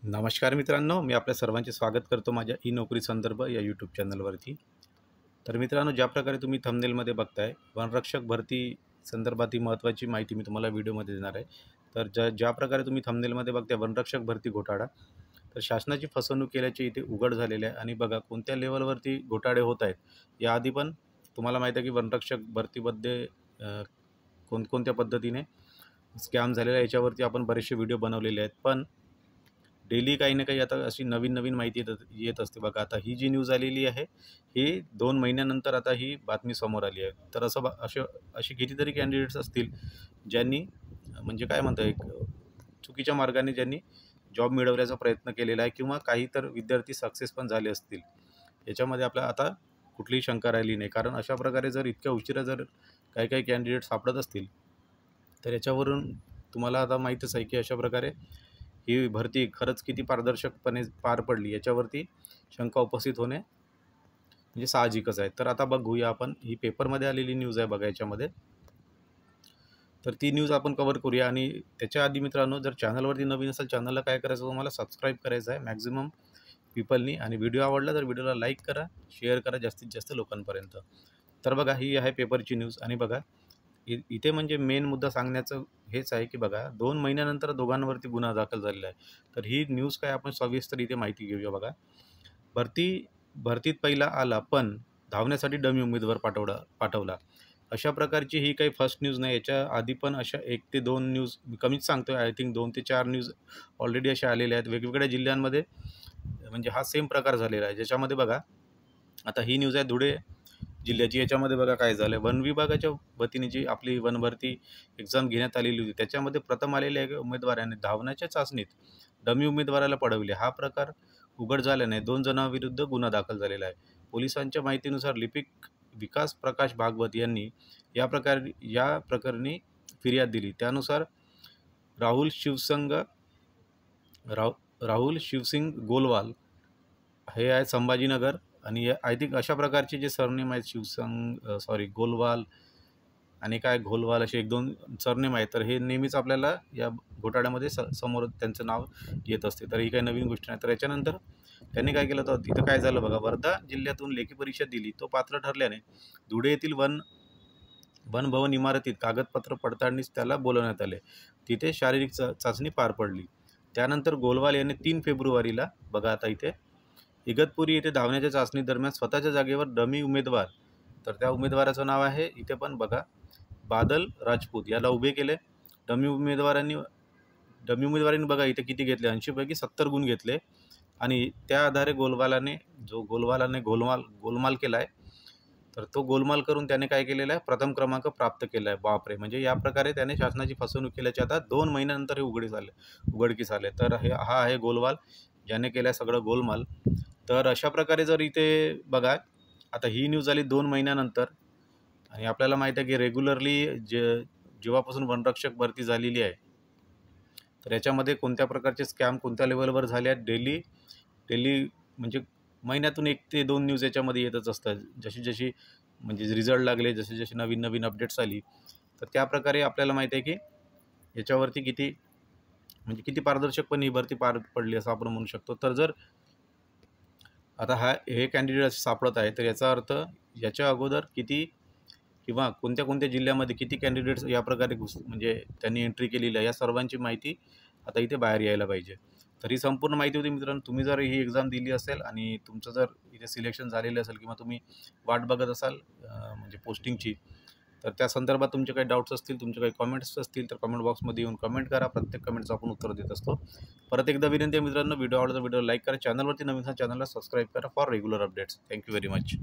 नमस्कार मित्रांनो, मी आपल्या सर्वांचे स्वागत करतो माझ्या ई नोकरी संदर्भ या यूट्यूब चॅनलवरती। तर मित्रांनो, ज्या प्रकारे तुम्ही थंबनेलमध्ये बघताय, वनरक्षक भरती संदर्भातील महत्त्वाची माहिती मी तुम्हाला व्हिडिओमध्ये देणार आहे। तर ज्या प्रकारे तुम्ही थंबनेलमध्ये बघताय वनरक्षक भरती घोटाळा, तर शासनाची फसवणूक केल्याचे इथे उघड झालेले आहे। आणि बघा कोणत्या लेवलवरती घोटाळे होत आहेत, याआधी पण तुम्हाला माहीत आहे की वनरक्षक भरतीमध्ये कोणकोणत्या पद्धतीने स्कॅम झालेला आहे, याच्यावरती आपण बरेचसे व्हिडिओ बनवलेले आहेत। पण डेली काही ना काही आता अशी नवीन माहिती येत असते। बघा आता ही जी न्यूज आलेली आहे, ही 2 महिन्यानंतर आता ही बातमी समोर आली आहे। तर असे कितीतरी कॅन्डिडेट्स असतील ज्यांनी म्हणजे काय म्हणता एक चुकीच्या मार्गाने ज्यांनी जॉब मिळवण्याचा प्रयत्न केलेला आहे, किंवा काही तर विद्यार्थी सक्सेस पण झाले असतील। याच्यामध्ये आपल्याला आता कुठलीही शंका राहिली नाही, कारण अशा प्रकारे जर इतक्या उशिरा जर काही कॅन्डिडेट सापडत असतील, तर याच्यावरून तुम्हाला आता माहीतच आहे की अशा प्रकारे ही भरती खरंच किती पारदर्शकपणे पार पडली, याच्यावरती शंका उपस्थित होणे म्हणजे साहजिकच आहे। तर आता बघूया आपण, ही पेपरमध्ये आलेली न्यूज आहे बघा याच्यामध्ये। तर ती न्यूज आपण कव्हर करूया। आणि त्याच्या आधी मित्रांनो, जर चॅनलवरती नवीन असेल, चॅनलला काय करायचं, तुम्हाला सबस्क्राईब करायचं आहे मॅक्झिमम पीपलनी। आणि व्हिडिओ आवडला तर व्हिडिओला लाईक करा, शेअर करा जास्तीत जास्त लोकांपर्यंत। तर बघा ही आहे पेपरची न्यूज। आणि बघा इथे म्हणजे मेन मुद्दा सांगण्याचं हेच आहे की बघा 2 महिन्यानंतर दोघांवरती गुन्हा दाखल झालेला आहे। तर ही न्यूज काय आपण सविस्तर इथे माहिती घेऊया। बघा भरतीत पहिला आला पण धावण्यासाठी डमी उमेदवार पाठवला, अशा प्रकारची ही काही फर्स्ट न्यूज नाही। याच्या आधी पण अशा 1 ते 2 न्यूज, मी कमीच सांगतोय, आय थिंक 2 ते 4 न्यूज ऑलरेडी अशा आलेल्या आहेत वेगवेगळ्या जिल्ह्यांमध्ये। म्हणजे हा सेम प्रकार झालेला आहे, ज्याच्यामध्ये बघा आता ही न्यूज आहे धुळे जिल्ह्याची। याच्यामध्ये बघा काय झालं, वन विभागाच्या वतीने जी आपली वन भरती एक्झाम घेण्यात आलेली होती, त्याच्यामध्ये प्रथम आलेल्या एका उमेदवाराने धावण्याच्या चाचणीत डमी उमेदवाराला पळवले। हा प्रकार उघड झाल्याने 2 जणांविरुद्ध गुन्हा दाखल झालेला आहे। पोलिसांच्या माहितीनुसार लिपिक विकास प्रकाश भागवत यांनी या प्रकरणी फिर्याद दिली। त्यानुसार राहुल शिवसिंग गोलवाल हे आहे संभाजीनगर। आणि आय थिंक अशा प्रकारचे जे सरनेम आहेत गोलवाल आणि काय घोलवाल, असे 1-2 सरनेम आहेत। तर हे नेहमीच आपल्याला या घोटाळ्यामध्ये समोर त्यांचं नाव येत असते। तर ही काही नवीन गोष्ट नाही। तर याच्यानंतर त्यांनी काय केलं, तर तिथं काय झालं बघा, वर्धा जिल्ह्यातून लेखी परीक्षा दिली, तो पात्र ठरल्याने धुळे येथील वन भवन इमारतीत कागदपत्र पडताळणीस त्याला बोलवण्यात आले। तिथे शारीरिक चाचणी पार पडली। त्यानंतर गोलवाल यांनी 3 फेब्रुवारीला बघा आता इथे इगतपुरी येथे धावण्याच्या चाचणी दरम्यान स्वतःच्या जागेवर डमी उमेदवार, तर त्या उमेदवाराचं नाव आहे इथे पण बघा बादल राजपूत, याला उभे केले। डमी उमेदवारांनी बघा इथे किती घेतले, 80 पैकी 70 गुण घेतले। आणि त्या आधारे गोलवालाने गोलमाल केला आहे, तर तो गोलमाल करून त्याने काय केलेला आहे, प्रथम क्रमांक प्राप्त केला आहे। बापरे, म्हणजे या प्रकारे त्याने शासनाची फसवणूक केल्याचे आता 2 महिन्यानंतर हे उघडकीस आले। तर हा आहे गोलमाल, ज्याने केलं सगळं गोलमाल। तर अशा प्रकारे जर इथे बघा आता ही न्यूज आली 2 महिन्यानंतर, आणि आपल्याला माहीत आहे की रेग्युलरली जेव्हापासून वनरक्षक भरती झालेली आहे, तर याच्यामध्ये कोणत्या प्रकारचे स्कॅम कोणत्या लेवलवर झाले आहेत, डेली म्हणजे महिन्यातून 1 ते 2 न्यूज याच्यामध्ये येतच असतात। जशी म्हणजे रिझल्ट लागले, जशी नवीन अपडेट्स आली, तर त्या प्रकारे आपल्याला माहीत आहे की याच्यावरती किती पारदर्शकपणे ही भरती पार पडली असं आपण म्हणू शकतो। तर जर आता हे कॅन्डिडेट सापडत आहे, तर याचा अर्थ याच्या अगोदर किती किंवा कोणत्या जिल्ह्यामध्ये किती कॅन्डिडेट्स या प्रकारे म्हणजे त्यांनी एंट्री केलेली आहे, या सर्वांची माहिती आता इथे बाहेर यायला पाहिजे। तर ही संपूर्ण माहिती होती मित्रांनो। तुम्ही जर ही एक्झाम दिली असेल आणि तुमचं जर इथे सिलेक्शन झालेलं असेल, किंवा तुम्ही वाट बघत असाल म्हणजे पोस्टिंगची, तर त्या संदर्भात तुमचे काही डाऊट्स असतील, तुमचे काही कमेंट्स असतील, तर कमेंट बॉक्समध्ये येऊन कमेंट करा। प्रत्येक कमेंटचं आपण उत्तर देत असतो। परत एकदा विनंती आहे मित्रांनो, व्हिडिओ आवडला तर व्हिडिओ लाईक करा, चॅनलवरती नवीन असाल चॅनलला सबस्क्राईब करा for regular updates. Thank you very much.